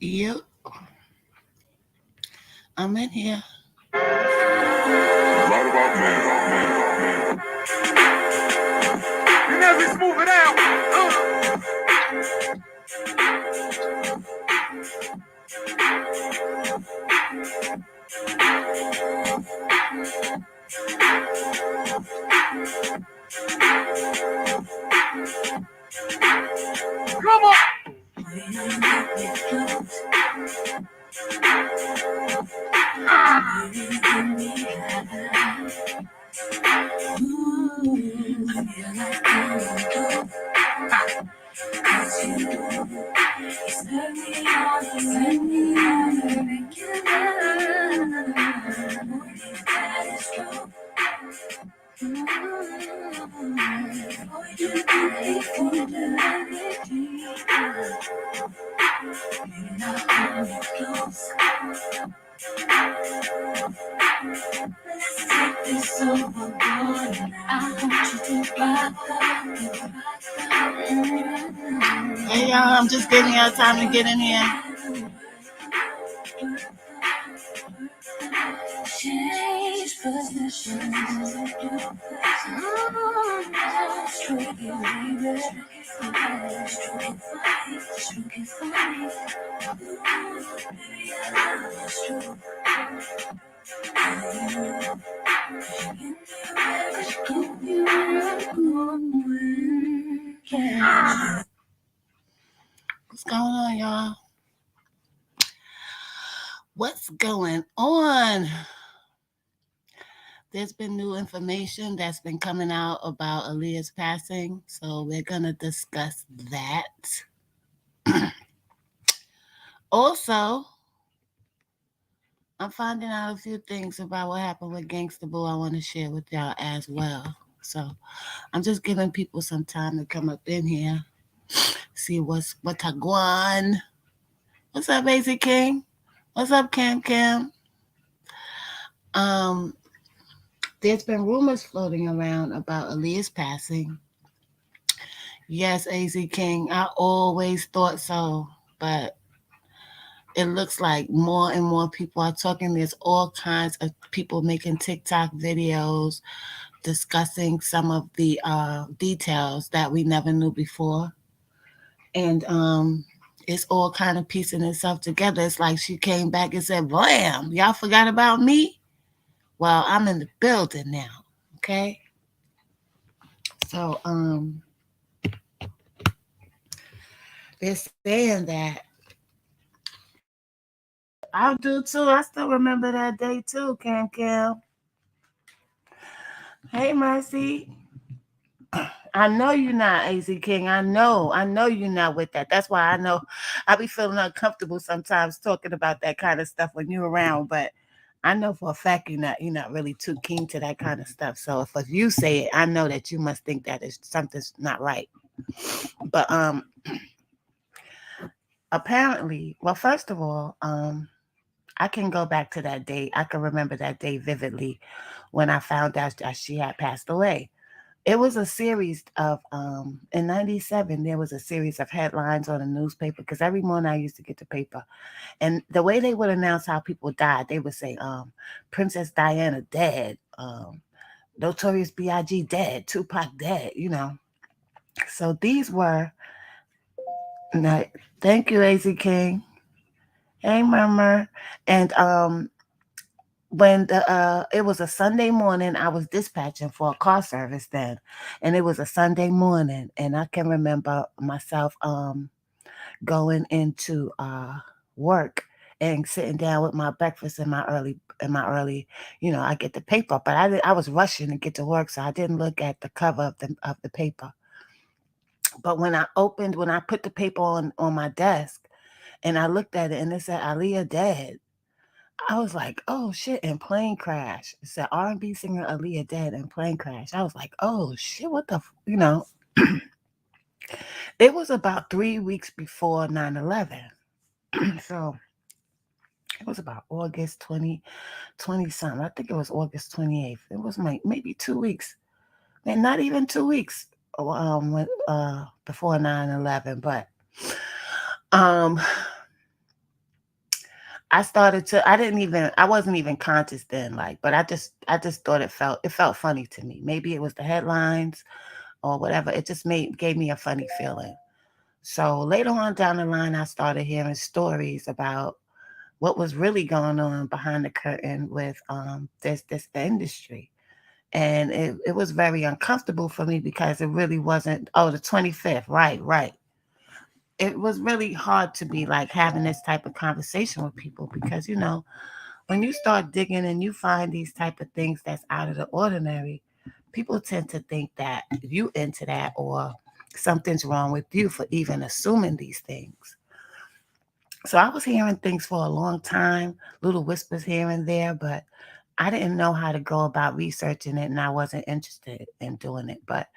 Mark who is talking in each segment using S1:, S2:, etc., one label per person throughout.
S1: Yep, I'm in here.
S2: Right about now. And as we smooth it out, come on.
S1: Hey y'all, I'm just giving y'all time to get in here. What's going on, y'all? What's going on? There's been new information that's been coming out about Aaliyah's passing, so we're gonna discuss that. Also, I'm finding out a few things about what happened with Gangsta Boo I want to share with y'all as well. So I'm just giving people some time to come up in here, see what's going. What's up, AC King? What's up, Cam Cam? Um, there's been rumors floating around about Aaliyah's passing. Yes, AZ King, I always thought so, but it looks like more and more people are talking. There's all kinds of people making TikTok videos discussing some of the details that we never knew before, and it's all kind of piecing itself together. It's like she came back and said, "Blam, y'all forgot about me? Well, I'm in the building now." Okay, so they're saying that I do too. I still remember that day too, Cam Cam. Hey, Mercy. I know you're not AZ King. I know you're not with that. That's why I know I be feeling uncomfortable sometimes talking about that kind of stuff when you're around. But I know for a fact you're not really too keen to that kind of stuff. So if you say it, I know that you must think that is something's not right. But apparently, well, first of all, I can go back to that day. I can remember that day vividly when I found out that she had passed away. It was a series of in '97. There was a series of headlines on the newspaper because every morning I used to get the paper, and the way they would announce how people died, they would say, "Princess Diana dead," "Notorious B.I.G. dead," "Tupac dead." So these were. No, thank you, AZ King. Hey, Murmur. And when it was a Sunday morning, I was dispatching for a car service then, and it was a Sunday morning, and I can remember myself going into work and sitting down with my breakfast in my early, I get the paper, but I was rushing to get to work, so I didn't look at the cover of the paper. But when I put the paper on my desk and I looked at it and it said Aaliyah dead, I was like, "Oh shit!" And plane crash. It said R&B singer Aaliyah dead and plane crash. I was like, "Oh shit! What the?" It was about 3 weeks before 9/11, so it was about August 20 something. I think it was August 28th. It was maybe 2 weeks, and not even 2 weeks before 9/11. But um, I wasn't even conscious then, like, but I just thought it felt funny to me. Maybe it was the headlines or whatever. It just gave me a funny feeling. So later on down the line, I started hearing stories about what was really going on behind the curtain with this industry. And it was very uncomfortable for me because it really wasn't, oh, the 25th, right, right. It was really hard to be like having this type of conversation with people because, when you start digging and you find these type of things that's out of the ordinary, people tend to think that you into that or something's wrong with you for even assuming these things. So I was hearing things for a long time, little whispers here and there, but I didn't know how to go about researching it and I wasn't interested in doing it. But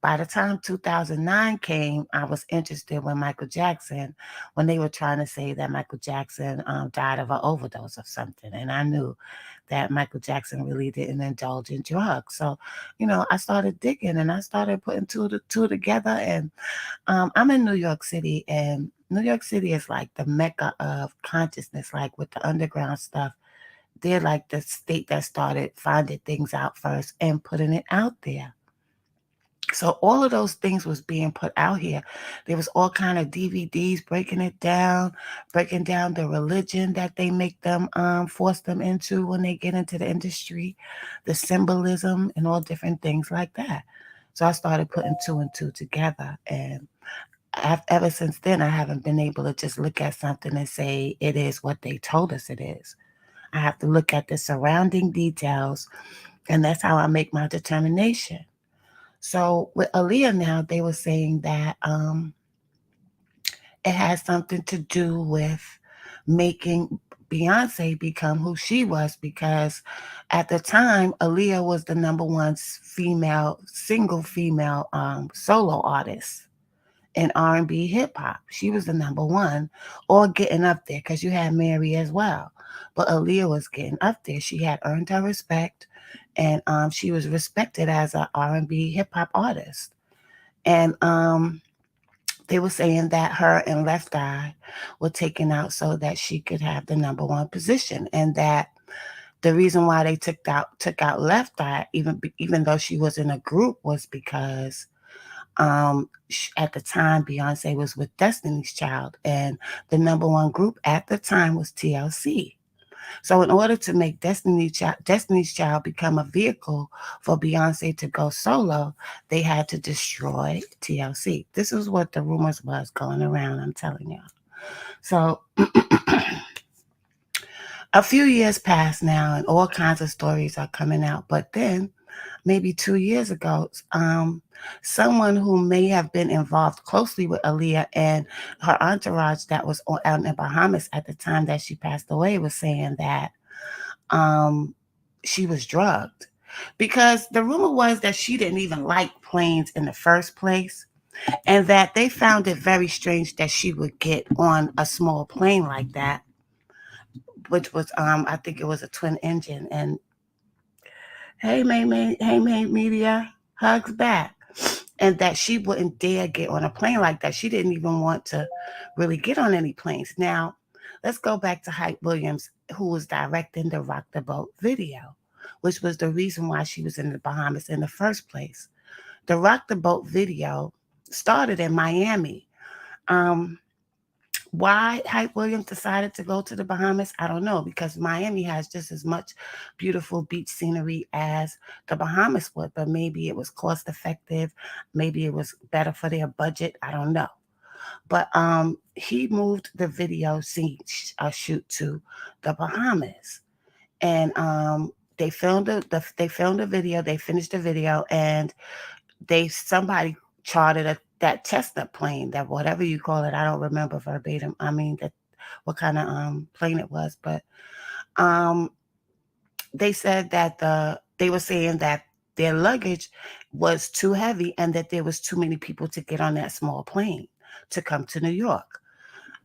S1: by the time 2009 came, I was interested when they were trying to say that Michael Jackson died of an overdose of something. And I knew that Michael Jackson really didn't indulge in drugs. So, I started digging and I started putting two together. And I'm in New York City, and New York City is like the mecca of consciousness, like with the underground stuff. They're like the state that started finding things out first and putting it out there. So all of those things was being put out here. There was all kind of DVDs breaking it down, breaking down the religion that they make them force them into when they get into the industry, the symbolism and all different things like that. So I started putting two and two together, and ever since then I haven't been able to just look at something and say it is what they told us it is. I have to look at the surrounding details, and that's how I make my determination. So with Aaliyah now, they were saying that it has something to do with making Beyonce become who she was because at the time Aaliyah was the number one single female solo artist in R&B hip hop. She was the number one, or getting up there because you had Mary as well. But Aaliyah was getting up there. She had earned her respect, and she was respected as an R&B hip hop artist. And they were saying that her and Left Eye were taken out so that she could have the number one position, and that the reason why they took out Left Eye, even though she was in a group, was because at the time Beyonce was with Destiny's Child, and the number one group at the time was TLC. So in order to make Destiny's Child become a vehicle for Beyonce to go solo, they had to destroy TLC. This is what the rumors was going around, I'm telling y'all. So a few years passed now and all kinds of stories are coming out. But then maybe 2 years ago, someone who may have been involved closely with Aaliyah and her entourage that was out in the Bahamas at the time that she passed away was saying that um, she was drugged. Because the rumor was that she didn't even like planes in the first place, and that they found it very strange that she would get on a small plane like that, which was I think it was a twin engine. And hey May Media, hugs back. And that she wouldn't dare get on a plane like that. She didn't even want to really get on any planes. Now, let's go back to Hype Williams, who was directing the Rock the Boat video, which was the reason why she was in the Bahamas in the first place. The Rock the Boat video started in Miami. Um, why Hype Williams decided to go to the Bahamas, I don't know, because Miami has just as much beautiful beach scenery as the Bahamas would, but maybe it was cost effective, maybe it was better for their budget, I don't know. But he moved the video shoot to the Bahamas, and they filmed the video, they finished the video, and somebody chartered that chestnut plane, that whatever you call it, I don't remember verbatim. I mean that what kind of plane it was, but um they said that they were saying that their luggage was too heavy and that there was too many people to get on that small plane to come to New York.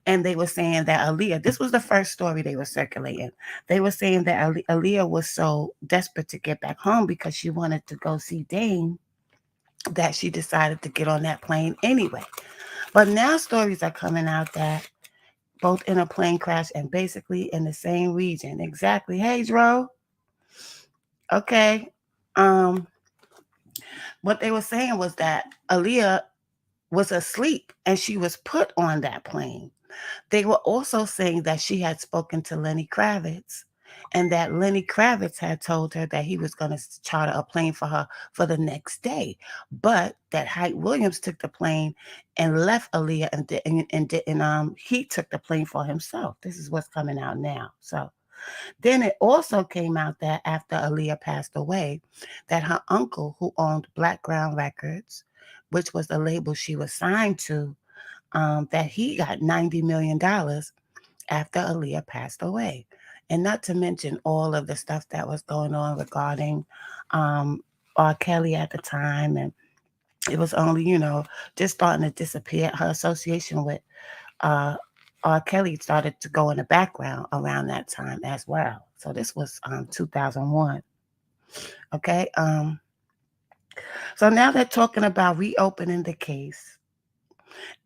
S1: And they were saying that Aaliyah, this was the first story they were circulating. They were saying that Aaliyah was so desperate to get back home because she wanted to go see Dane that she decided to get on that plane anyway. But now stories are coming out that both in a plane crash and basically in the same region. Exactly. Hey, Dro. Okay. Um, what they were saying was that Aaliyah was asleep and she was put on that plane. They were also saying that she had spoken to Lenny Kravitz and that Lenny Kravitz had told her that he was going to charter a plane for her for the next day, but that Hype Williams took the plane and left Aaliyah and he took the plane for himself. This is what's coming out now. So then it also came out that after Aaliyah passed away, that her uncle, who owned Blackground Records, which was the label she was signed to, that he got $90 million after Aaliyah passed away. And not to mention all of the stuff that was going on regarding um, R. Kelly at the time. And it was only, just starting to disappear. Her association with uh, R. Kelly started to go in the background around that time as well. So this was 2001. Okay. So now they're talking about reopening the case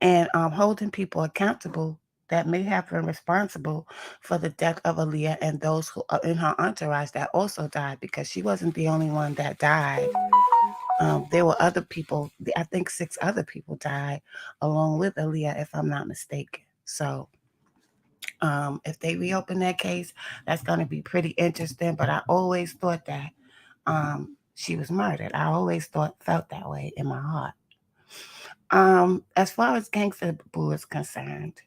S1: and holding people accountable that may have been responsible for the death of Aaliyah and those who are in her entourage that also died, because she wasn't the only one that died. There were other people. I think 6 other people died along with Aaliyah, if I'm not mistaken. So if they reopen that case, that's going to be pretty interesting. But I always thought that she was murdered. I always felt that way in my heart. As far as Gangsta Boo is concerned,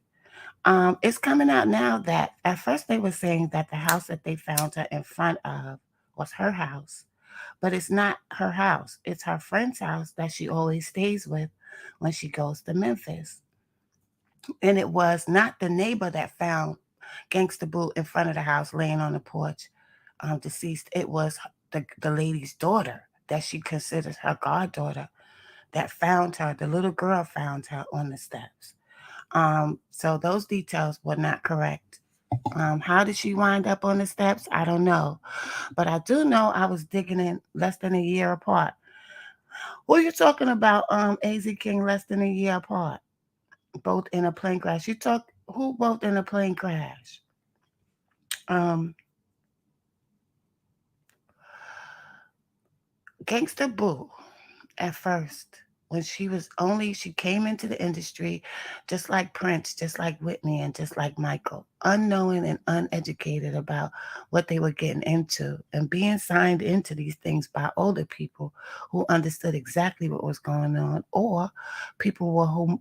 S1: it's coming out now that at first they were saying that the house that they found her in front of was her house, but it's not her house. It's her friend's house that she always stays with when she goes to Memphis. And it was not the neighbor that found Gangsta Boo in front of the house laying on the porch, deceased. It was the lady's daughter that she considers her goddaughter that found her. The little girl found her on the steps. So those details were not correct. How did she wind up on the steps? I don't know. But I do know I was digging in less than a year apart. What are you talking about, AZ King, less than a year apart? Both in a plane crash. You talk who both in a plane crash? Um, Gangsta Boo at first, when she came into the industry just like Prince, just like Whitney, and just like Michael, unknowing and uneducated about what they were getting into and being signed into these things by older people who understood exactly what was going on, or people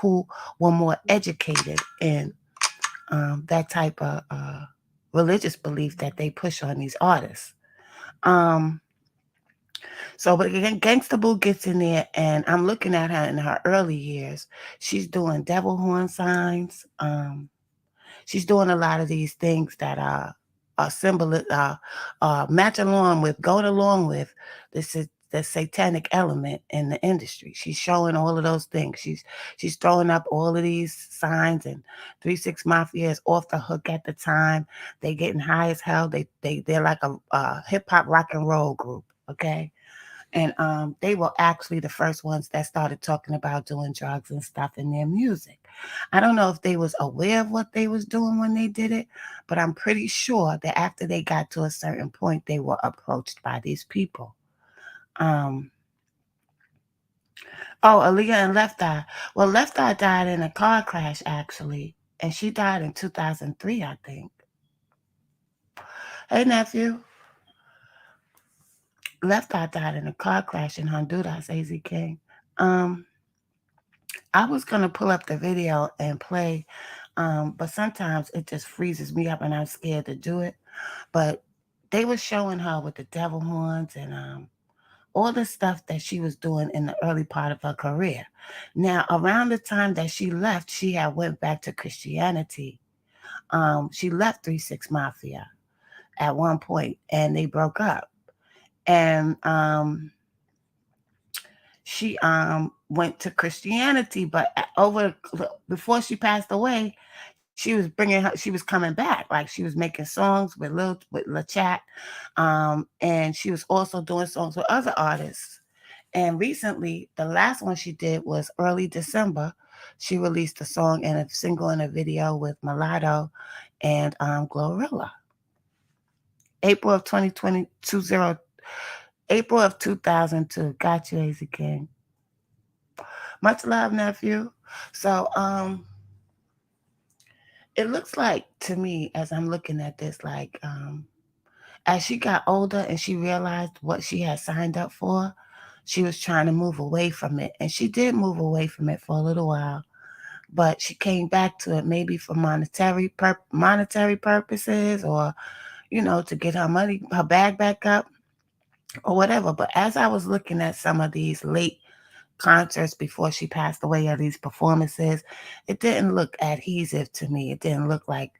S1: who were more educated in that type of religious belief that they push on these artists. Um, so, but again, Gangsta Boo gets in there, and I'm looking at her in her early years. She's doing devil horn signs. She's doing a lot of these things that are match along with, going along with the satanic element in the industry. She's showing all of those things. She's throwing up all of these signs, and 3 6 Mafia is off the hook at the time. They getting high as hell. They're like a hip hop rock and roll group. Okay. And they were actually the first ones that started talking about doing drugs and stuff in their music. I don't know if they was aware of what they was doing when they did it, but I'm pretty sure that after they got to a certain point, they were approached by these people. Um, oh, Aaliyah and Left Eye. Well, Left Eye died in a car crash actually, and she died in 2003, I think. Hey nephew, Left Eye died in a car crash in Honduras, AZK. Um, I was gonna pull up the video and play, but sometimes it just freezes me up and I'm scared to do it. But they were showing her with the devil horns and all the stuff that she was doing in the early part of her career. Now, around the time that she left, she had went back to Christianity. She left 3 6 Mafia at one point, and they broke up. And she went to Christianity, but over before she passed away, she was coming back, like she was making songs with Lil Chat, and she was also doing songs with other artists. And recently, the last one she did was early December. She released a song and a single and a video with Mulatto and Glorilla. April of 2022, April of 2002. Got you, Easy King. Much love, nephew. So, it looks like to me as I'm looking at this, like, as she got older and she realized what she had signed up for, she was trying to move away from it. And she did move away from it for a little while, but she came back to it maybe for monetary purposes, or to get her money, her bag back up, or whatever. But as I was looking at some of these late concerts before she passed away, or these performances, it didn't look adhesive to me. It didn't look like,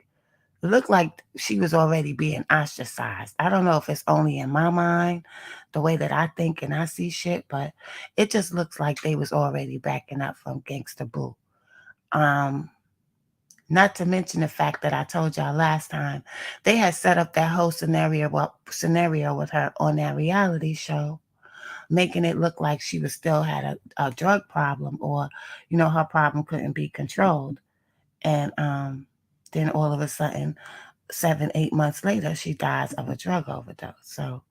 S1: it looked like she was already being ostracized. I don't know if it's only in my mind, the way that I think and I see shit, but it just looks like they was already backing up from Gangsta Boo. Um, Not to mention the fact that I told y'all last time they had set up that whole scenario with her on that reality show, making it look like she was still had a drug problem, or her problem couldn't be controlled. And then all of a sudden, 7, 8 months later, she dies of a drug overdose. So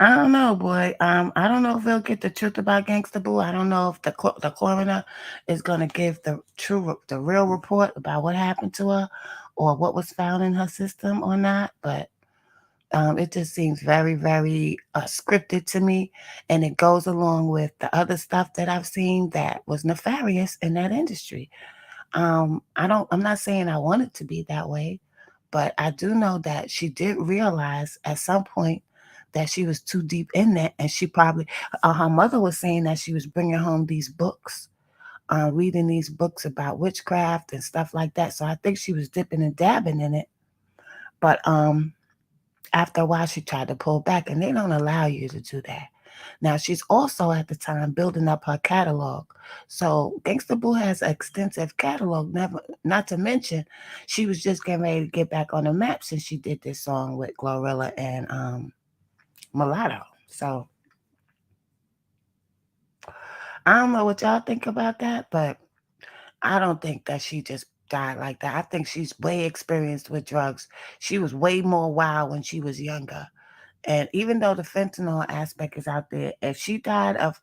S1: I don't know, boy. I don't know if they'll get the truth about Gangsta Boo. I don't know if the coroner is gonna give the real report about what happened to her, or what was found in her system or not. But it just seems very, very scripted to me, and it goes along with the other stuff that I've seen that was nefarious in that industry. I'm not saying I want it to be that way, but I do know that she did realize at some point that she was too deep in that, and she probably, her mother was saying that she was bringing home these books, reading these books about witchcraft and stuff like that. So I think she was dipping and dabbing in it, but after a while she tried to pull back, and they don't allow you to do that. Now she's also at the time building up her catalog. So Gangsta Boo has an extensive catalog. Never, not to mention, she was just getting ready to get back on the map since she did this song with Glorilla and Mulatto. So I don't know what y'all think about that, but I don't think that she just died like that. I think she's way experienced with drugs. She was way more wild when she was younger. And even though the fentanyl aspect is out there, if she died of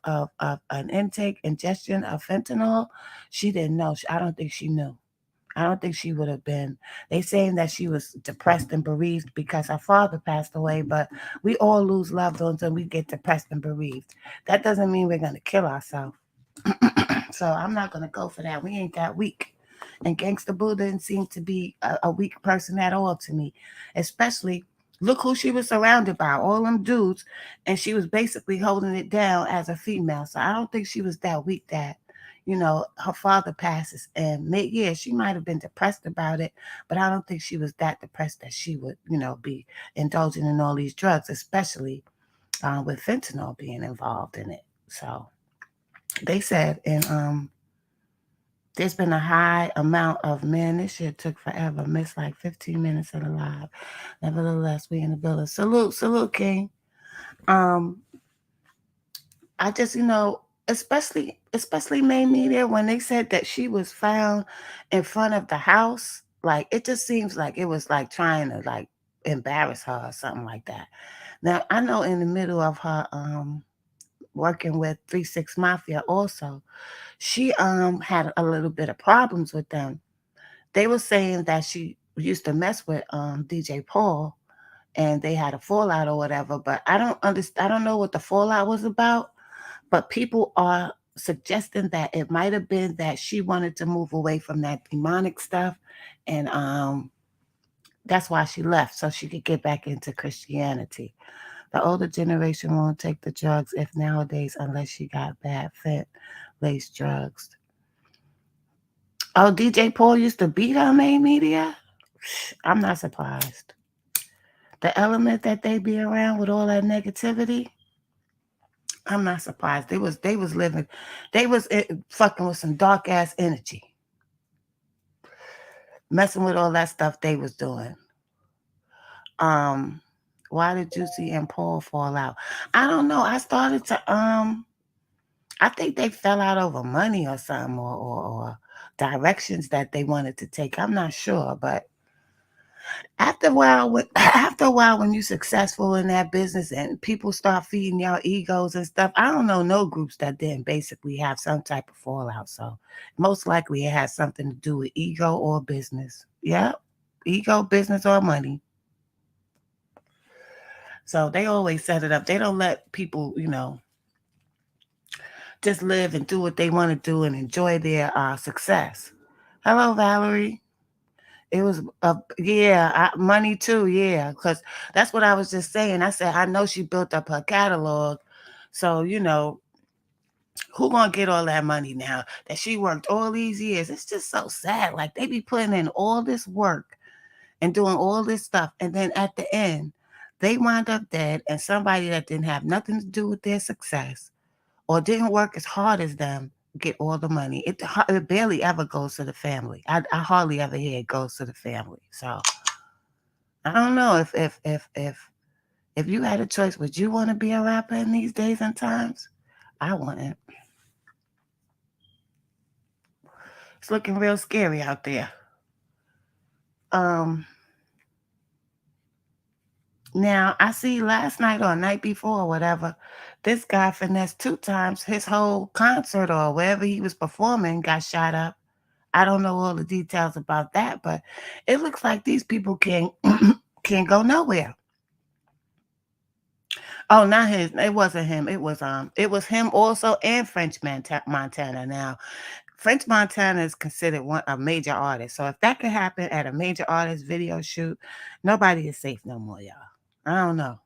S1: an ingestion of fentanyl, she didn't know. I don't think she knew. I don't think she would have been. They saying that she was depressed and bereaved because her father passed away, but we all lose loved ones and we get depressed and bereaved. That doesn't mean we're going to kill ourselves. So I'm not going to go for that. We ain't that weak. And Gangsta Boo didn't seem to be a weak person at all to me, especially look who she was surrounded by, all them dudes, and she was basically holding it down as a female. So I don't think she was that weak that, her father passes. And yeah, she might have been depressed about it, but I don't think she was that depressed that she would, be indulging in all these drugs, especially with fentanyl being involved in it. So they said, and there's been a high amount of men. This shit took forever. Missed like 15 minutes of the live. Nevertheless, we in the building. Salute, King. Um, I just, especially made me there when they said that she was found in front of the house. Like it just seems like it was like trying to like embarrass her or something like that. Now I know in the middle of her working with 3 6 Mafia also, she had a little bit of problems with them. They were saying that she used to mess with DJ Paul, and they had a fallout or whatever, but I don't understand. I don't know what the fallout was about, but people are suggesting that it might have been that she wanted to move away from that demonic stuff, and that's why she left so she could get back into Christianity. The older generation won't take the drugs if nowadays unless she got bad fent laced drugs. Oh, DJ Paul used to beat her main media? I'm not surprised. The element that they be around with all that negativity, I'm not surprised. They was living, they was fucking with some dark ass energy, messing with all that stuff they was doing. Um, why did Juicy and Paul fall out? I don't know. I think they fell out over money or something, or directions that they wanted to take. I'm not sure, but after a while, after a while, when you're successful in that business and people start feeding y'all egos and stuff, I don't know no groups that didn't basically have some type of fallout. So most likely it has something to do with ego or business. Yeah, ego, business, or money. So they always set it up. They don't let people, just live and do what they want to do and enjoy their success. Hello, Valerie. It was yeah, money too, yeah, because that's what I was just saying. I said I know she built up her catalog, so who gonna get all that money now that she worked all these years? It's just so sad. Like they be putting in all this work and doing all this stuff, and then at the end, they wind up dead, and somebody that didn't have nothing to do with their success or didn't work as hard as them get all the money. It barely ever goes to the family. I hardly ever hear it goes to the family. So I don't know if you had a choice, would you want to be a rapper in these days and times? I wouldn't. It's looking real scary out there. Um, Now I see last night or night before or whatever, this guy finessed 2 times. His whole concert or wherever he was performing got shot up. I don't know all the details about that, but it looks like these people can can't go nowhere. Oh, not his. It wasn't him. It was him also and Montana. Now, French Montana is considered a major artist. So if that could happen at a major artist video shoot, nobody is safe no more, y'all. I don't know.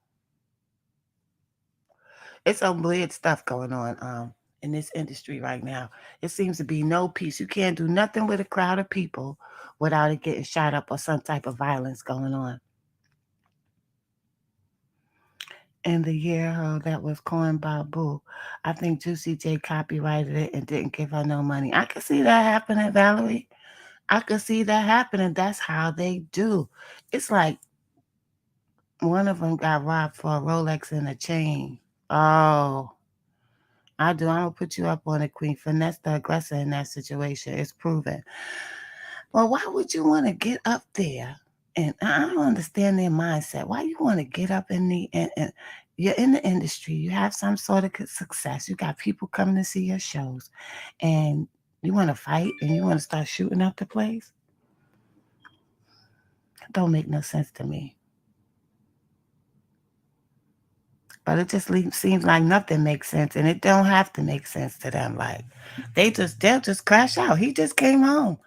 S1: It's some weird stuff going on in this industry right now. It seems to be no peace. You can't do nothing with a crowd of people without it getting shot up or some type of violence going on. In the year that was coined by Boo, I think Juicy J copyrighted it and didn't give her no money. I could see that happening, Valerie. I could see that happening. That's how they do. It's like one of them got robbed for a Rolex and a chain. Oh, I do. I'm gonna put you up on it, Queen. Finesse the aggressor in that situation. It's proven. Well, why would you want to get up there? And I don't understand their mindset. Why you want to get up in and you're in the industry, you have some sort of success, you got people coming to see your shows, and you want to fight and you want to start shooting up the place? It don't make no sense to me. But it just seems like nothing makes sense, and it don't have to make sense to them. Like they'll just crash out. He just came home.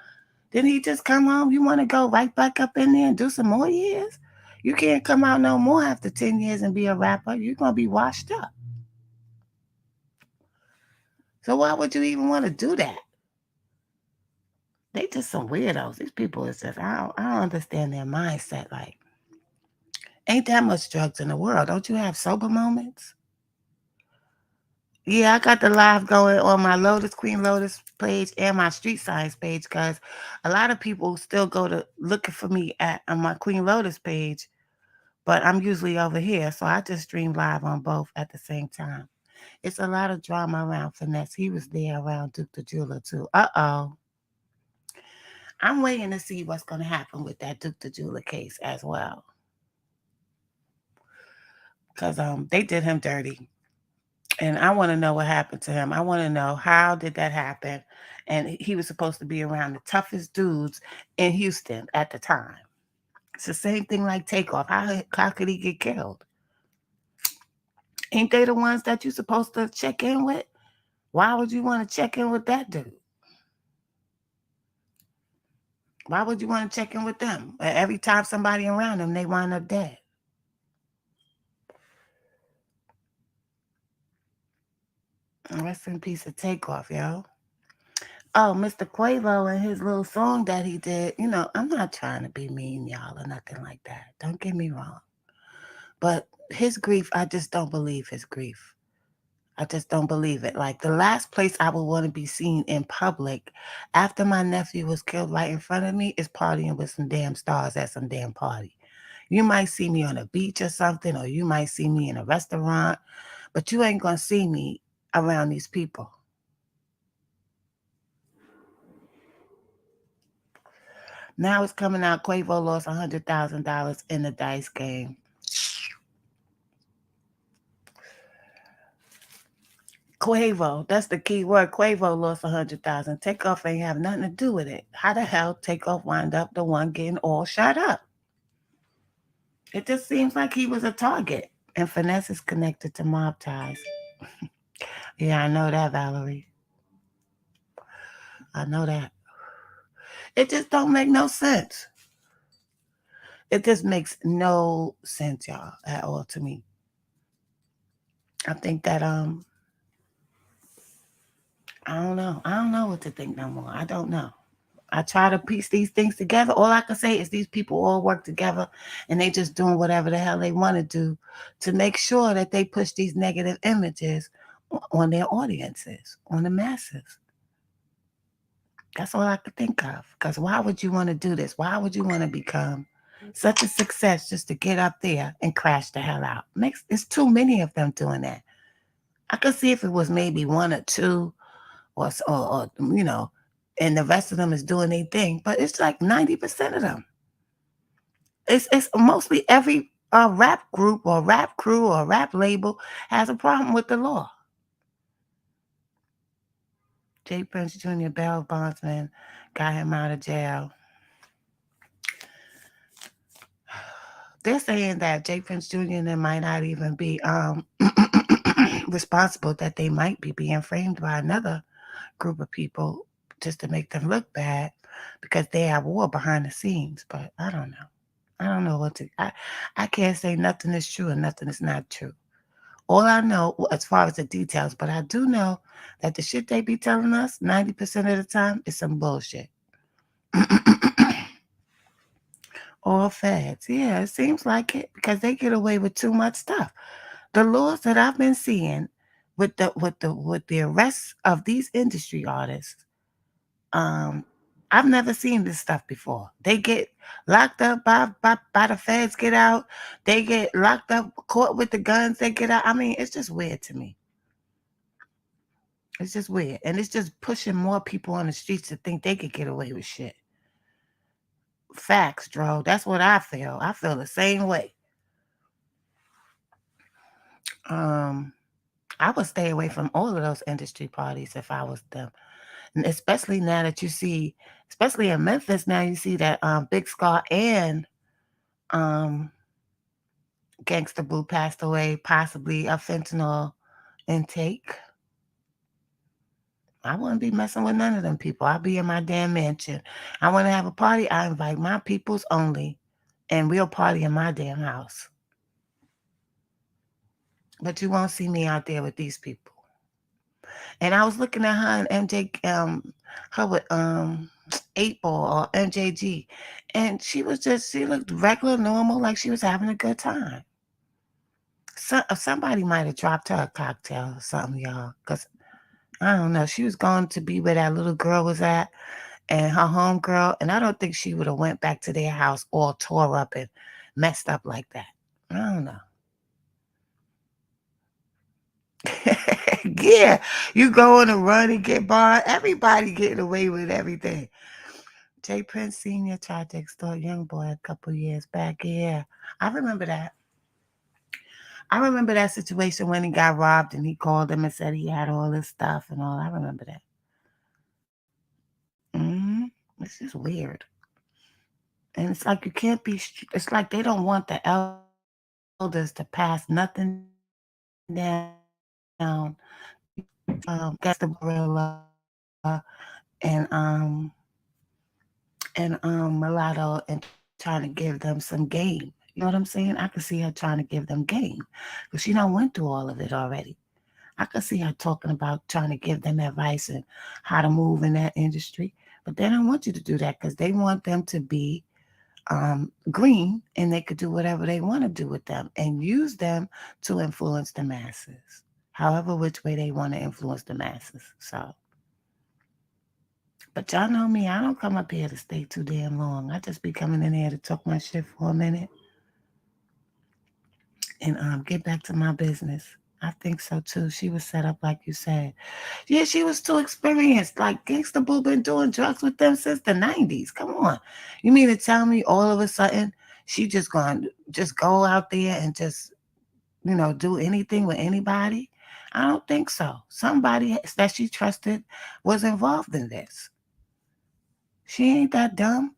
S1: Didn't he just come home? You want to go right back up in there and do some more years? You can't come out no more after 10 years and be a rapper. You're going to be washed up. So why would you even want to do that? They just some weirdos. These people is just, I don't understand their mindset. Like, ain't that much drugs in the world. Don't you have sober moments? Yeah, I got the live going on my Lotus Queen Lotus page and my Street Science page because a lot of people still go to looking for me at on my Queen Lotus page, but I'm usually over here, so I just stream live on both at the same time. It's a lot of drama around Finesse. He was there around Duke the Jeweler too. Uh-oh. I'm waiting to see what's going to happen with that Duke the Jeweler case as well. Because they did him dirty. And I want to know what happened to him. I want to know how did that happen? And he was supposed to be around the toughest dudes in Houston at the time. It's the same thing like Takeoff. How could he get killed? Ain't they the ones that you're supposed to check in with? Why would you want to check in with that dude? Why would you want to check in with them? Every time somebody around them, they wind up dead. Rest in peace of Takeoff, yo. Oh, Mr. Quavo and his little song that he did. I'm not trying to be mean, y'all, or nothing like that. Don't get me wrong. But his grief, I just don't believe his grief. I just don't believe it. Like the last place I would want to be seen in public after my nephew was killed right in front of me is partying with some damn stars at some damn party. You might see me on a beach or something, or you might see me in a restaurant, but you ain't going to see me around these people. Now it's coming out Quavo lost $100,000 in the dice game. Quavo, that's the key word. Quavo lost 100,000. Takeoff ain't have nothing to do with it. How the hell Takeoff wind up the one getting all shot up? It just seems like he was a target. And finesse is connected to mob ties. Yeah, I know that, Valerie. I know that. It just don't make no sense. It just makes no sense, y'all, at all to me. I think that I don't know. I don't know what to think no more. I don't know. I try to piece these things together. All I can say is these people all work together and they just doing whatever the hell they want to do to make sure that they push these negative images on their audiences, on the masses. That's all I could think of. Because why would you want to do this? Why would you want to become such a success just to get up there and crash the hell out? Makes it's too many of them doing that. I could see if it was maybe one or two or and the rest of them is doing their thing, but it's like 90% of them. It's mostly every rap group or rap crew or rap label has a problem with the law. Jay Prince Jr. bail bondsman got him out of jail. They're saying that Jay Prince Jr. and them might not even be responsible, that they might be being framed by another group of people just to make them look bad because they have war behind the scenes. But I don't know. I don't know what to. I can't say nothing is true and nothing is not true. All I know as far as the details, but I do know that the shit they be telling us 90% of the time is some bullshit. All fads. Yeah, it seems like it because they get away with too much stuff. The laws that I've been seeing with the arrests of these industry artists, um, I've never seen this stuff before. They get locked up by the feds, get out. They get locked up, caught with the guns, they get out. I mean, it's just weird to me. It's just weird. And it's just pushing more people on the streets to think they could get away with shit. Facts, Dro. That's what I feel. I feel the same way. Um, I would stay away from all of those industry parties if I was them. And especially now that you see, especially in Memphis, now you see that Big Scar and um Gangsta Boo passed away, possibly a fentanyl intake. I wouldn't be messing with none of them people. I'll be in my damn mansion. I want to have a party. I invite my peoples only, and we'll party in my damn house. But you won't see me out there with these people. And I was looking at her and MJ, her with 8 Ball or MJG, and she looked regular, normal, like she was having a good time. Somebody might have dropped her a cocktail or something, y'all, because I don't know. She was going to be where that little girl was at and her home girl, and I don't think she would have went back to their house all tore up and messed up like that. I don't know. Yeah, you go on a run and get barred. Everybody getting away with everything. Jay Prince Sr. tried to extort young boy a couple years back. Yeah, I remember that. I remember that situation when he got robbed and he called him and said he had all this stuff and all. I remember that. hmm It's just weird. And it's like you can't be, it's like they don't want the elders to pass nothing down. Gangsta Gorilla and Mulatto and trying to give them some game. You know what I'm saying? I could see her trying to give them game because she done went through all of it already. I could see her talking about trying to give them advice and how to move in that industry, but they don't want you to do that because they want them to be green and they could do whatever they want to do with them and use them to influence the masses, however which way they want to influence the masses. So, but y'all know me, I don't come up here to stay too damn long. I just be coming in here to talk my shit for a minute and get back to my business. I think so too. She was set up like you said. Yeah, she was too experienced. Like Gangsta Boo been doing drugs with them since the 90s. Come on. You mean to tell me all of a sudden she just gonna just go out there and just, do anything with anybody? I don't think so. Somebody that she trusted was involved in this. She ain't that dumb.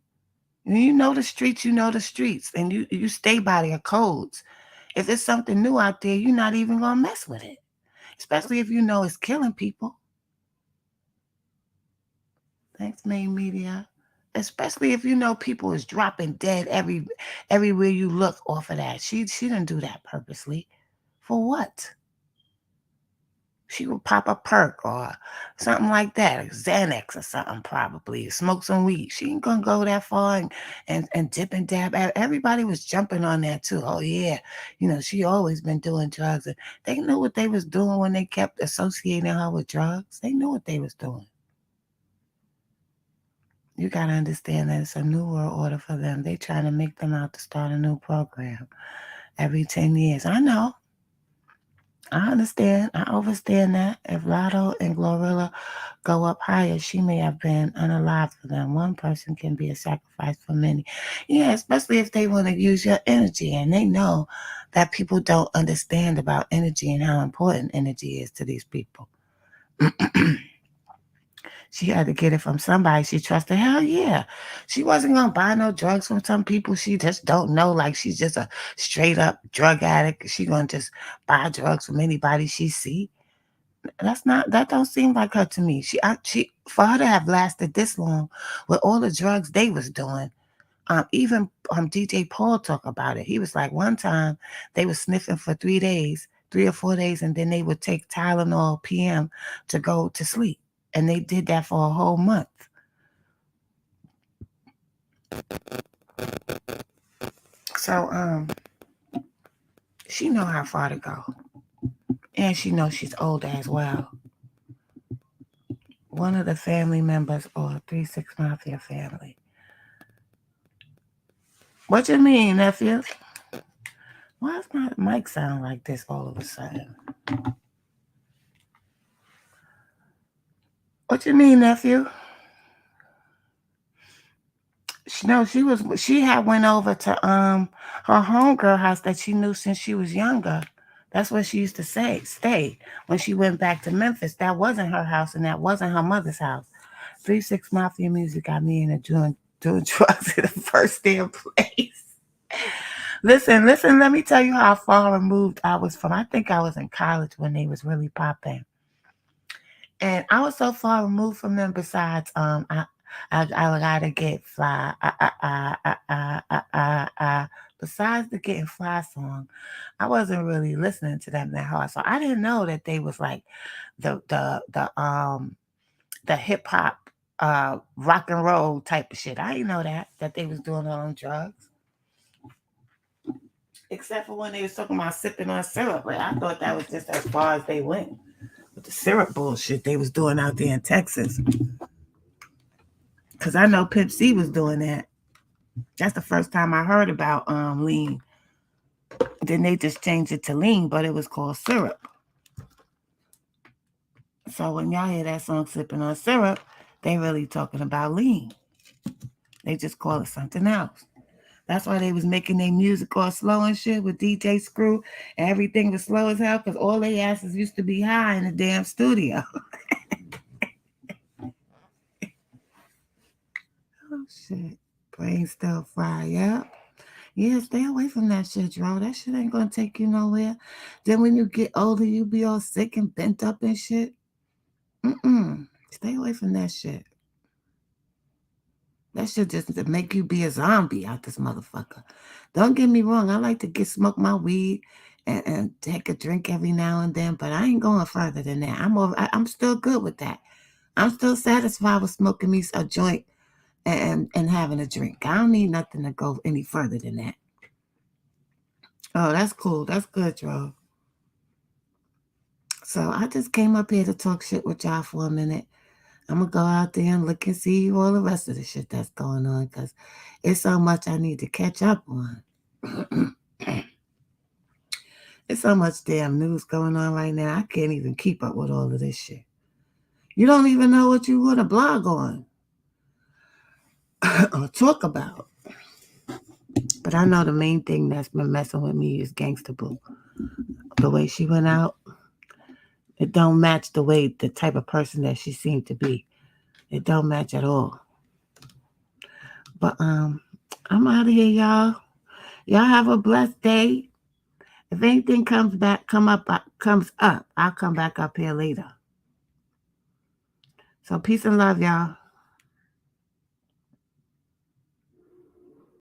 S1: You know the streets, you know the streets, and you stay by their codes. If it's something new out there, you're not even gonna mess with it. Especially if you know it's killing people. Thanks, main media. Especially if you know people is dropping dead everywhere you look off of that. She didn't do that purposely. For what? She would pop a perk or something like that, a Xanax or something probably. Smoke some weed. She ain't gonna go that far and dip and dab. Everybody was jumping on that too. Oh yeah, she always been doing drugs. And they knew what they was doing when they kept associating her with drugs. They knew what they was doing. You gotta understand that it's a new world order for them. They trying to make them out to start a new program every 10 years. I know. I understand. I understand that. If Lotto and Glorilla go up higher, she may have been unalive for them. One person can be a sacrifice for many. Yeah, especially if they want to use your energy and they know that people don't understand about energy and how important energy is to these people. She had to get it from somebody she trusted. Hell yeah. She wasn't gonna buy no drugs from some people she just don't know. Like she's just a straight up drug addict. She gonna just buy drugs from anybody she see. That don't seem like her to me. She for her to have lasted this long with all the drugs they was doing. Even DJ Paul talk about it. He was like one time they was sniffing for 3 days, 3 or 4 days, and then they would take Tylenol PM to go to sleep. And they did that for a whole month. So she know how far to go. And she knows she's older as well. One of the family members or 3 6 Mafia family. What you mean, nephew? Why does my mic sound like this all of a sudden? What you mean, nephew? No, she had went over to her homegirl house that she knew since she was younger. That's what she used to stay when she went back to Memphis. That wasn't her house and that wasn't her mother's house. 3 6 Mafia music got me into doing drugs in the first damn place. Listen, let me tell you how far removed I was from. I think I was in college when they was really popping. And I was so far removed from them. Besides, I gotta get fly. Besides the getting fly song, I wasn't really listening to them that hard, so I didn't know that they was like the hip hop rock and roll type of shit. I didn't know that they was doing all them drugs. Except for when they was talking about sipping on syrup, but I thought that was just as far as they went with the syrup bullshit they was doing out there in Texas. Cause I know Pimp C was doing that. That's the first time I heard about lean. Then they just changed it to lean, but it was called syrup. So when y'all hear that song "Sipping on Syrup," they really talking about lean. They just call it something else. That's why they was making their music all slow and shit with DJ Screw, and everything was slow as hell because all they asses used to be high in the damn studio. Oh shit. Brain still fry up. Yeah, stay away from that shit, Dro. That shit ain't gonna take you nowhere. Then when you get older, you be all sick and bent up and shit. Mm-mm. Stay away from that shit. That shit just to make you be a zombie out this motherfucker. Don't get me wrong. I like to smoke my weed and take a drink every now and then, but I ain't going further than that. I'm still good with that. I'm still satisfied with smoking me a joint and having a drink. I don't need nothing to go any further than that. Oh, that's cool. That's good, Dro. So I just came up here to talk shit with y'all for a minute. I'm gonna go out there and look and see all the rest of the shit that's going on because it's so much I need to catch up on. There's so much damn news going on right now. I can't even keep up with all of this shit. You don't even know what you want to blog on or talk about. But I know the main thing that's been messing with me is Gangsta Boo. The way she went out, it don't match the type of person that she seemed to be. It don't match at all. But I'm out of here, y'all. Y'all have a blessed day. If anything comes up, I'll come back up here later. So peace and love, y'all.